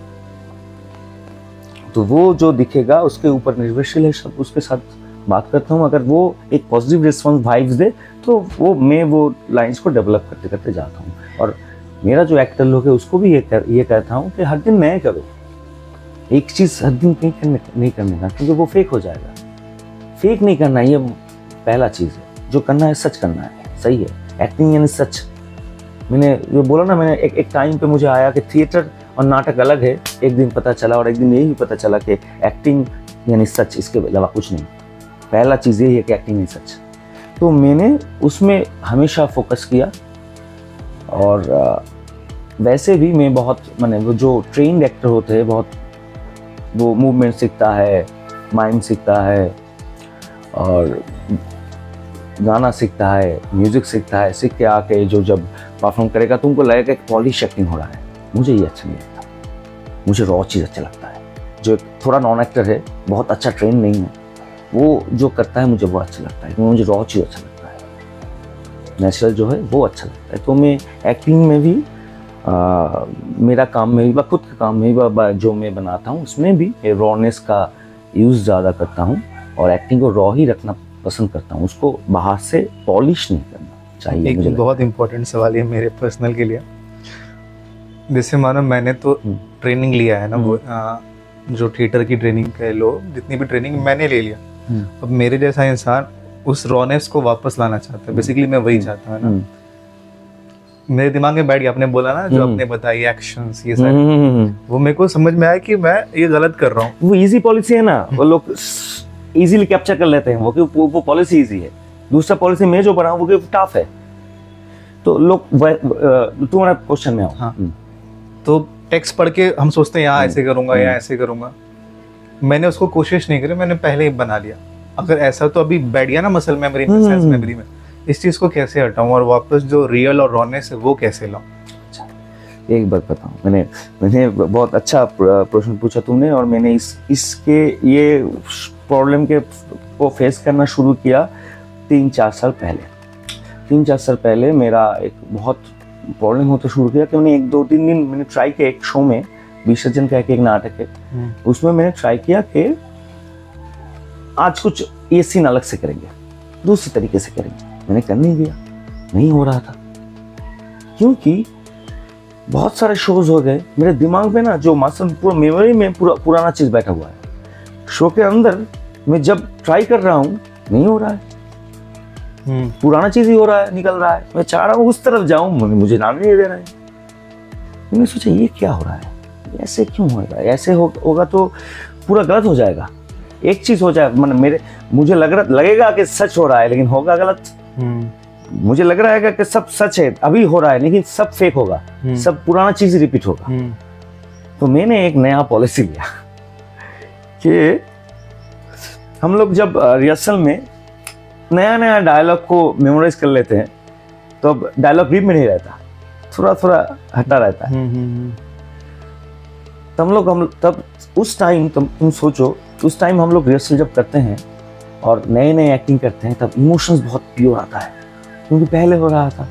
[SPEAKER 2] तो वो जो दिखेगा उसके ऊपर निर्भरशील है, सब उसके साथ बात करता हूँ। अगर वो एक पॉजिटिव रिस्पॉन्स वाइब्स दे तो मैं वो लाइंस को डेवलप करते करते जाता हूँ। और मेरा जो एक्टर लोग है उसको भी ये कहता हूँ कि हर दिन नए करो, एक चीज़ हर दिन नहीं करने का, क्योंकि वो फेक हो जाएगा। फेक नहीं करना, ये पहला चीज़ है। जो करना है सच करना है, सही है। एक्टिंग यानी सच। मैंने जो बोला ना, मैंने एक टाइम पे मुझे आया कि थिएटर और नाटक अलग है। एक दिन पता चला, और एक दिन यही पता चला कि एक्टिंग यानी सच, इसके अलावा कुछ नहीं। पहला चीज़ यही है कि एक्टिंग यानी सच। तो मैंने उसमें हमेशा फोकस किया। और वैसे भी मैं बहुत, मैंने वो जो ट्रेन्ड एक्टर होते हैं, बहुत वो मूवमेंट सीखता है, माइम सीखता है, और गाना सीखता है, म्यूजिक सीखता है। सीख के आके जो जब परफॉर्म करेगा तुमको लगेगा एक पॉलिश एक्टिंग हो रहा है। मुझे ये अच्छा नहीं लगता, मुझे रॉ चीज़ अच्छा लगता है। जो थोड़ा नॉन एक्टर है, बहुत अच्छा ट्रेन नहीं है, वो जो करता है मुझे वो अच्छा लगता है, क्योंकि मुझे रॉ चीज़ अच्छा लगता है, नेचुरल जो है वो अच्छा लगता है। तो मैं एक्टिंग में भी मेरा काम में भी, खुद के काम में भी, जो मैं बनाता हूँ उसमें भी रॉनेस का यूज़ ज़्यादा करता हूँ, और एक्टिंग को रॉ ही रखना पसंद करता हूँ, उसको बाहर से पॉलिश नहीं करना चाहिए।
[SPEAKER 1] एक
[SPEAKER 2] मुझे
[SPEAKER 1] बहुत इंपॉर्टेंट सवाल है मेरे पर्सनल के लिए। जैसे मानो मैंने तो ट्रेनिंग लिया है ना, वो जो थिएटर की ट्रेनिंग कह लो, जितनी भी ट्रेनिंग मैंने ले लिया, अब मेरे जैसा इंसान उस रॉनेस को वापस लाना चाहता है। बेसिकली मैं वही चाहता हूँ ना। मेरे दिमाग में बैठ गया, आपने बोला ना जो आपने बताई एक्शंस, ये सारे वो मेरे को समझ में आया कि मैं ये गलत कर रहा हूँ।
[SPEAKER 2] वो इजी पॉलिसी है ना, वो लोग इजीली कैप्चर कर लेते हैं वो पॉलिसी इजी है। दूसरा पॉलिसी मैं जो बनाऊं वो टफ है। तो लोग तुम्हारा क्वेश्चन में आओ।
[SPEAKER 1] हाँ। तो टेक्स्ट पढ़ के हम सोचते हैं यहाँ ऐसे करूंगा या ऐसे करूंगा। मैंने उसको कोशिश नहीं करी, मैंने पहले ही बना लिया। अगर ऐसा तो अभी बैठ गया ना मसल मेमोरी में, सेंस मेमोरी में, इस चीज को कैसे हटाऊं और वापस जो रियल और रॉनेस है वो कैसे लाऊं?
[SPEAKER 2] एक बात बताऊं, मैंने बहुत अच्छा प्रश्न पूछा तुमने, और मैंने इसके ये प्रॉब्लम को फेस करना शुरू किया 3-4 साल पहले। 3-4 साल पहले मेरा एक बहुत प्रॉब्लम होता शुरू किया कि मैंने 1-2-3 दिन मैंने ट्राई किया। एक शो में विसर्जन का एक नाटक है, उसमें मैंने ट्राई किया कि आज कुछ ये सीन अलग से करेंगे, दूसरे तरीके से करेंगे। मैंने कर नहीं दिया, नहीं हो रहा था, क्योंकि बहुत सारे शोज हो गए मेरे दिमाग में ना, जो मसल पूरा मेमोरी में पुराना चीज बैठा हुआ है। शो के अंदर मैं जब ट्राई कर रहा हूँ नहीं हो रहा है, पुराना चीज ही हो रहा है, निकल रहा है। मैं चाह रहा हूँ उस तरफ जाऊं, मुझे नाम नहीं दे रहा है। मैंने सोचा ये क्या हो रहा है, ऐसे क्यों होगा? ऐसे होगा तो पूरा गलत हो जाएगा। एक चीज हो जाए, मुझे लगेगा कि सच हो रहा है, लेकिन होगा गलत। मुझे लग रहा है कि सब सच है, अभी हो रहा है, लेकिन सब फेक होगा, सब पुराना चीज रिपीट होगा। तो मैंने एक नया पॉलिसी लिया कि हम लोग जब रिहर्सल में नया नया डायलॉग को मेमोराइज कर लेते हैं तो अब डायलॉग ग्रिप में नहीं रहता, थोड़ा थोड़ा हटा रहता है। तब उस टाइम तुम सोचो, उस टाइम हम लोग रिहर्सल जब करते हैं और नए नए एक्टिंग करते हैं तब इमोशंस बहुत प्योर आता है, क्योंकि पहले हो रहा था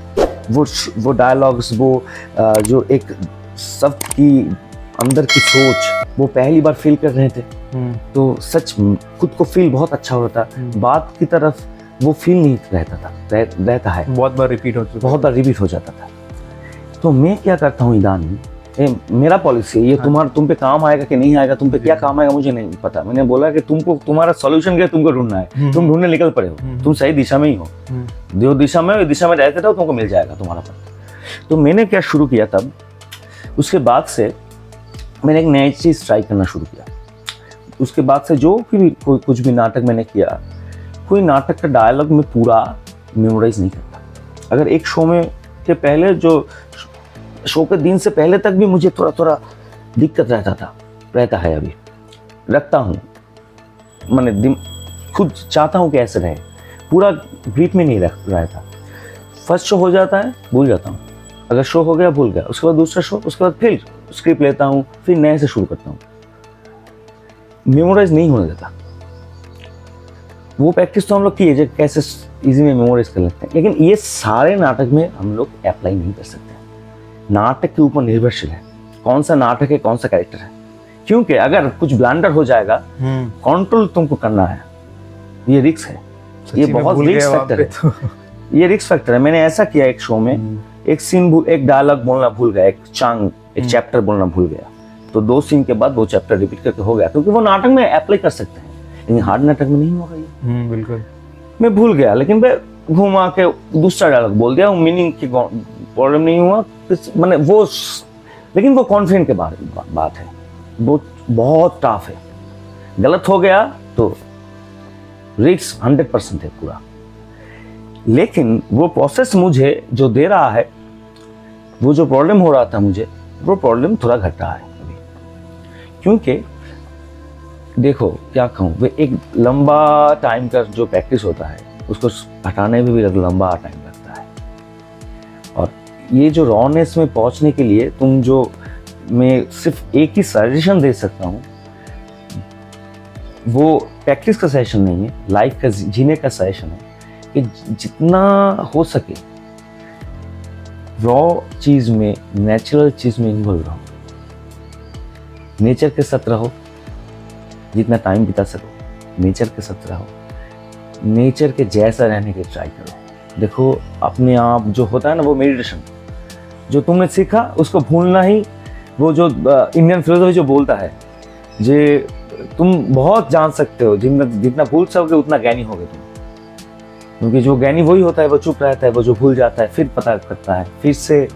[SPEAKER 2] वो डायलॉग्स, वो जो एक सब की अंदर की सोच वो पहली बार फील कर रहे थे। तो सच खुद को फील बहुत अच्छा हो रहा था, बात की तरफ वो फील नहीं रहता है,
[SPEAKER 1] बहुत बार रिपीट हो
[SPEAKER 2] जाता था। तो मैं क्या करता हूँ ईदान, मेरा पॉलिसी है ये, तुम पे काम आएगा कि नहीं आएगा, तुम पे क्या काम आएगा मुझे नहीं पता। मैंने बोला कि तुम्हारा सॉल्यूशन क्या तुमको ढूंढना है, तुम ढूंढने निकल पड़े हो, तुम सही दिशा में ही हो, जो दिशा में रहते रहो तुमको मिल जाएगा तुम्हारा पता। तो मैंने क्या शुरू किया तब, उसके बाद से मैंने एक नई चीज ट्राई करना शुरू किया। उसके बाद से जो भी कुछ भी नाटक मैंने किया, कोई नाटक का डायलॉग मैं पूरा मेमोराइज नहीं करता। अगर एक शो में के पहले, जो शो के दिन से पहले तक भी मुझे थोड़ा थोड़ा दिक्कत रहता है, अभी रखता हूँ, मैंने खुद चाहता हूँ कि ऐसे रहे, पूरा ग्रिप में नहीं रहता। फर्स्ट शो हो जाता है भूल जाता हूँ, अगर शो हो गया भूल गया, उसके बाद दूसरा शो, उसके बाद फिर स्क्रिप्ट लेता हूँ, फिर नए से शुरू करता हूँ, मेमोराइज नहीं होने देता। वो प्रैक्टिस तो हम लोग किए कैसे इजी में मेमोराइज कर लेते हैं, लेकिन ये सारे नाटक में हम लोग अप्लाई नहीं कर सकते। नाटक के ऊपर निर्भरशील है, कौन सा नाटक है, कौन सा कैरेक्टर है, क्योंकि अगर कुछ ब्लंडर हो जाएगा, कंट्रोल तुमको करना है, ये रिस्क है, ये बहुत रिस्क फैक्टर है, ये रिस्क फैक्टर है। मैंने ऐसा किया एक शो में, एक डायलॉग बोलना भूल गया, एक चैप्टर बोलना भूल गया, तो 2 सीन के बाद वो चैप्टर रिपीट करके हो गया, क्योंकि वो नाटक में अप्लाई कर सकते हैं, लेकिन हार्ड नाटक में नहीं होगा ये।
[SPEAKER 1] बिल्कुल
[SPEAKER 2] मैं भूल गया, लेकिन मैं घुमा के दूसरा डायलॉग बोल दिया, मीनिंग की प्रॉब्लम नहीं हुआ, मैंने वो, लेकिन वो कॉन्फिडेंट के बात है, वो बहुत टफ है। गलत हो गया तो रिस्क 100% है पूरा, लेकिन वो प्रोसेस मुझे जो दे रहा है, वो जो प्रॉब्लम हो रहा था मुझे, वो प्रॉब्लम थोड़ा घट रहा है अभी, क्योंकि देखो क्या कहूँ, वो एक लंबा टाइम का जो प्रैक्टिस होता है उसको हटाने में भी लंबा टाइम लगता है। और ये जो रॉनेस में पहुंचने के लिए मैं सिर्फ एक ही सजेशन दे सकता हूँ, वो प्रैक्टिस का सजेशन नहीं है, लाइफ का जीने का सजेशन है, कि जितना हो सके रॉ चीज में, नेचुरल चीज में इन्वॉल्व रहो, नेचर के साथ रहो, जितना टाइम बिता सको नेचर के साथ रहो, नेचर के जैसा रहने की ट्राई करो। देखो अपने आप जो होता है ना, वो मेडिटेशन जो तुमने सीखा उसको भूलना ही, वो जो इंडियन फिलोसफी जो बोलता है, जे तुम बहुत जान सकते हो, जितना भूल सकोगे उतना ज्ञानी होगे तुम, क्योंकि जो ज्ञानी वही होता है, वो चुप रहता है, वो जो भूल जाता है फिर पता करता है, फिर से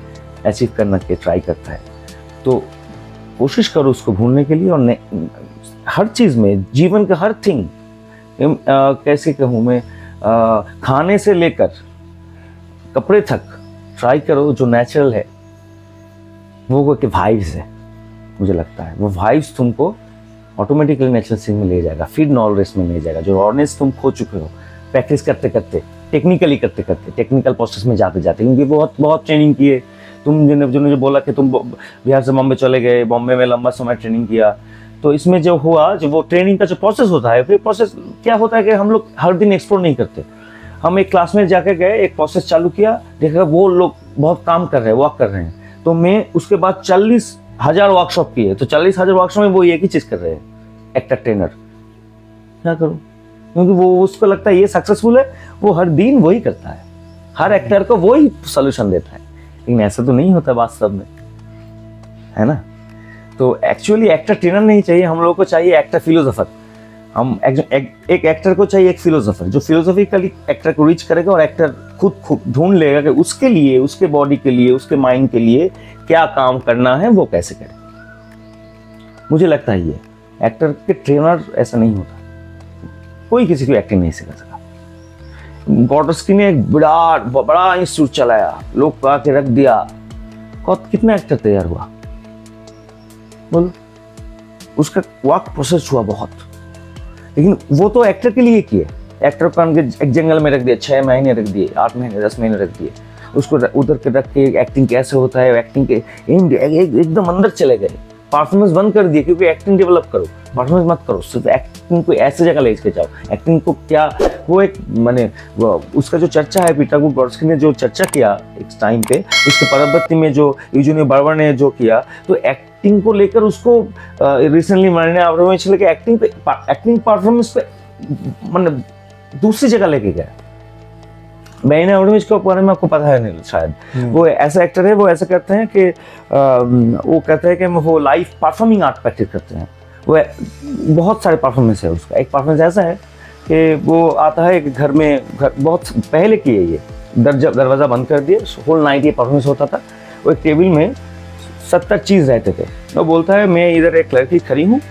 [SPEAKER 2] अचीव करने के ट्राई करता है। तो कोशिश करो उसको भूलने के लिए, और हर चीज़ में, जीवन का हर थिंग, कैसे कहूँ मैं, खाने से लेकर कपड़े तक ट्राई करो जो नेचुरल है, वो कि वाइब्स है, मुझे लगता है वो वाइब्स तुमको ऑटोमेटिकली नेचुरल सीन में ले जाएगा, फिर नॉलेज में ले जाएगा। जो रॉनेस तुम खो चुके हो प्रैक्टिस करते करते, टेक्निकली करते करते, टेक्निकल प्रोसेस में जाते जाते, क्योंकि बहुत ट्रेनिंग किए तुम, जिन्होंने जो बोला कि तुम बिहार से बॉम्बे चले गए, बॉम्बे में लंबा समय ट्रेनिंग किया, तो इसमें जो हुआ, जो वो ट्रेनिंग का जो प्रोसेस होता है, फिर प्रोसेस क्या होता है कि हम लोग हर दिन एक्सप्लोर नहीं करते। हम एक क्लास में जाकर गए, एक प्रोसेस चालू किया, देखा वो लोग बहुत काम कर रहे हैं, वर्क कर रहे हैं, तो मैं उसके बाद 40,000 वर्कशॉप किए, तो 40,000 वर्कशॉप में वो एक ही चीज कर रहे हैं, एक्टर ट्रेनर। क्या करूं, क्योंकि वो उसको लगता है ये सक्सेसफुल है, वो हर दिन वही करता है, हर एक्टर को वही सोल्यूशन देता है, लेकिन ऐसा तो नहीं होता वास्तव में, है ना। तो एक्चुअली एक्टर ट्रेनर नहीं चाहिए, हम लोगों को चाहिए एक्टर फिलोसोफर। हम एक एक्टर को चाहिए एक फिलोसोफर, जो फिलोसॉफिकली एक्टर को रीच करेगा, और एक्टर खुद ढूंढ लेगा कि उसके लिए, उसके बॉडी के लिए, उसके माइंड के लिए क्या काम करना है, वो कैसे करे। मुझे लगता है ये एक्टर के ट्रेनर ऐसा नहीं होता, कोई किसी को एक्टिंग नहीं सिखा सका। गॉडस्की ने एक बड़ा इंस्टीट्यूट चलाया, लोग को आके रख दिया, कितना एक्टर तैयार हुआ बोलो, उसका वर्क प्रोसेस हुआ बहुत, लेकिन वो तो एक्टर के लिए किए, एक्टर को एक जंगल में रख दिया, 6 महीने रख दिए, 8 महीने 10 महीने रख दिए, उसको उधर के रख के एक्टिंग कैसे होता है, एक्टिंग के एकदम अंदर चले गए, परफॉर्मेंस बंद कर दिए, क्योंकि एक्टिंग डेवलप करो, परफॉर्मेंस मत करो, सिर्फ एक्टिंग को ऐसे जगह ले के जाओ। एक्टिंग को क्या वो एक माने उसका जो चर्चा है, पीटर गुडगोर्स्की ने जो चर्चा किया एक टाइम पे, उसके परवर्ती में जो यूजुनी बार्बर ने जो किया, तो एक्टिंग को लेकर उसको रिसेंटली मारिना अब्रामोविच लेके एक्टिंग परफॉर्मेंस पे माने दूसरी जगह लेके गया। मैंने अब्रामोविच के बारे में आपको पता है नहीं शायद, वो ऐसा एक्टर है, वो ऐसा करते हैं कि वो कहते हैं कि वो लाइव परफॉर्मिंग आर्ट प्रैक्टिस करते हैं। वो बहुत सारे परफॉर्मेंस है उसका। एक परफॉर्मेंस ऐसा है कि वो आता है कि घर में बहुत पहले की है ये, दरवाज़ा बंद कर दिए, होल नाइट ये परफॉर्मेंस होता था। वो एक टेबल में 70 चीज़ रहते थे, वो बोलता है मैं इधर एक लड़की खड़ी हूँ,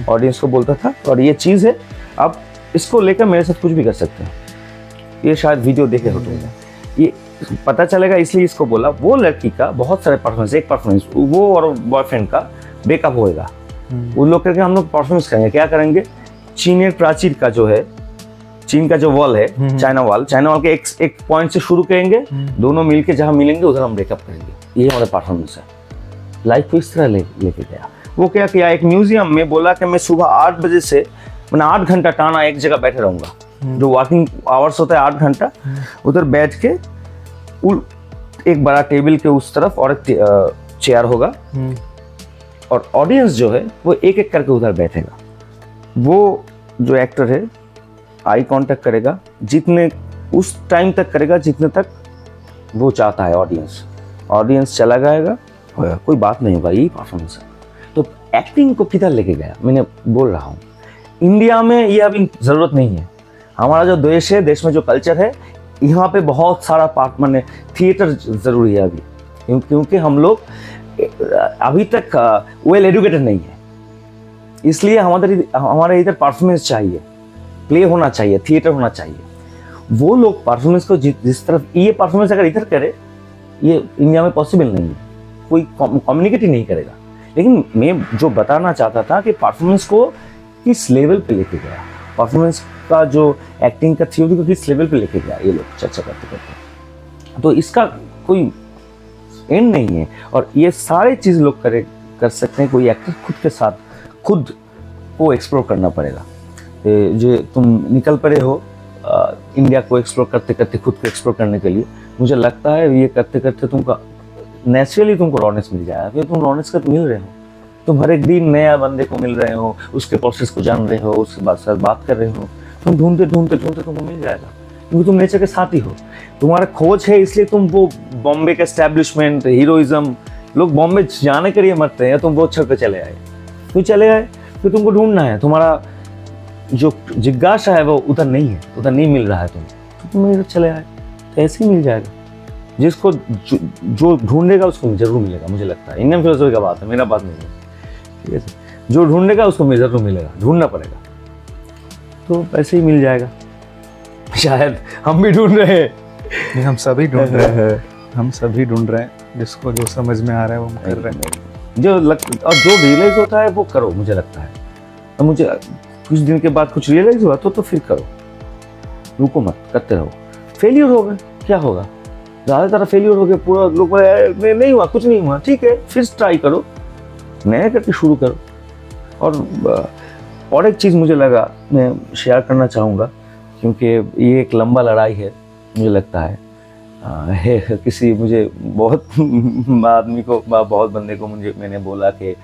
[SPEAKER 2] ऑडियंस को बोलता था, और ये चीज़ है, आप इसको लेकर मेरे साथ कुछ भी कर सकते हैं। ये शायद वीडियो देखे हो तुमने, ये पता चलेगा इसलिए इसको बोला। वो लड़की का बहुत सारे परफॉर्मेंस, एक परफॉर्मेंस वो और बॉयफ्रेंड का ब्रेकअप होएगा, उन लोग करके हम लोग परफॉर्मेंस करेंगे। क्या करेंगे, चीन प्राचीर का जो है, चीन का जो वॉल है, चाइना वॉल के एक पॉइंट से शुरू करेंगे, दोनों मिलके जहां मिलेंगे उधर हम ब्रेकअप करेंगे। ये हमारा परफॉर्मेंस है। लाइफ को इस तरह लेके गया। वो क्या किया, एक म्यूजियम में बोला कि मैं सुबह 8 बजे से मैंने 8 घंटा टाना एक जगह बैठे रहूंगा, जो वर्किंग आवर्स होता है 8 घंटा, उधर बैठ के एक बड़ा टेबल के उस तरफ और एक चेयर होगा, और ऑडियंस जो है वो एक एक करके उधर बैठेगा। वो जो एक्टर है आई कांटेक्ट करेगा, जितने उस टाइम तक करेगा जितने तक वो चाहता है ऑडियंस चला जाएगा, कोई बात नहीं होगा, यही परफॉर्मेंस है। तो एक्टिंग को किधर लेके गया, मैंने बोल रहा हूँ इंडिया में ये अभी ज़रूरत नहीं है। हमारा जो देश है, देश में जो कल्चर है, यहाँ पे बहुत सारा पार्ट माने थिएटर ज़रूरी है अभी, क्योंकि हम लोग अभी तक वेल एजुकेटेड नहीं है, इसलिए हमारे इधर परफॉर्मेंस चाहिए, प्ले होना चाहिए, थिएटर होना चाहिए। वो लोग परफॉर्मेंस को जिस तरफ ये परफॉर्मेंस अगर इधर करे, ये इंडिया में पॉसिबल नहीं है, कोई कम्युनिकेट ही नहीं करेगा। लेकिन मैं जो बताना चाहता था कि परफॉर्मेंस को किस लेवल पे लेके गया, परफॉर्मेंस का जो एक्टिंग का थ्योरी को किस लेवल पे लेके गया, ये लोग चर्चा करते करते, तो इसका कोई एंड नहीं है। और ये सारे चीज़ लोग कर सकते हैं, कोई एक्टर खुद के साथ खुद को एक्सप्लोर करना पड़ेगा। जो तुम निकल पड़े हो इंडिया को एक्सप्लोर करते करते, खुद को एक्सप्लोर करने के लिए, मुझे लगता है ये करते करते तुमको नेचुरली तुमको रॉनेस मिल जाएगा। फिर तुम रॉनेस का मिल रहे हो, तुम हर एक दिन नया बंदे को मिल रहे हो, उसके प्रोसेस को जान रहे हो, उसके बाद साथ बात कर रहे हो, तुम ढूंढते तुमको मिल जाएगा, क्योंकि तुम नेचर के साथ ही हो। तुम्हारा खोज है, इसलिए तुम वो बॉम्बे का एस्टैब्लिशमेंट, हीरोइज्म, लोग बॉम्बे जाने के लिए मरते हैं, तुम वो छत पे चले आए, क्यों चले आए, फिर तुमको ढूंढना है, तुम्हारा जो जिज्ञासा है वो उधर नहीं है, उधर नहीं मिल रहा है, तुम इधर चले आए, तो ऐसे ही मिल जाएगा। जिसको जो ढूंढेगा उसको जरूर मिलेगा, मुझे लगता है। इंडियन फिलोसफी का बात है, मेरा बात नहीं है, ठीक है। जो ढूंढेगा उसको जरूर मिलेगा, ढूंढना पड़ेगा, तो ऐसे ही मिल जाएगा। शायद हम भी ढूंढ रहे हैं,
[SPEAKER 1] हम सभी ढूंढ रहे हैं, हम सभी ढूंढ रहे हैं, जिसको जो समझ में आ रहा है वो कर रहे हैं।
[SPEAKER 2] और जो रियलाइज होता है वो करो, मुझे लगता है। और मुझे कुछ दिन के बाद कुछ रियलाइज हुआ तो फिर करो, रुको मत, करते रहो। फेलियर हो गए, क्या होगा, ज़्यादातर फेलियर हो गए, पूरा लोग नहीं हुआ, कुछ नहीं हुआ, ठीक है, फिर ट्राई करो, नया करके शुरू करो। और एक चीज़ मुझे लगा, मैं शेयर करना चाहूँगा, क्योंकि ये एक लंबा लड़ाई है, मुझे लगता है। मुझे बहुत आदमी को, बहुत बंदे को मैंने बोला कि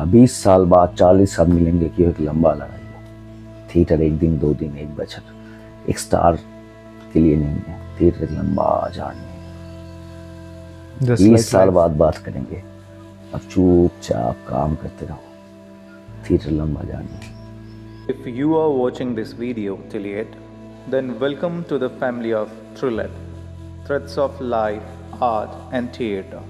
[SPEAKER 2] 20 साल बाद 40 साल मिलेंगे, कि एक लंबा लड़ाई है। थिएटर 1 दिन 2 दिन, एक बचत, एक स्टार के लिए नहीं है, थिएटर एक लंबा जर्नी है। 20 साल बाद बात करेंगे, अब चुपचाप काम करते रहो, थिएटर लंबा जर्नी है।
[SPEAKER 3] If you are watching this video till yet, then welcome to the family of Trulet, Threads of Life, Art and Theatre.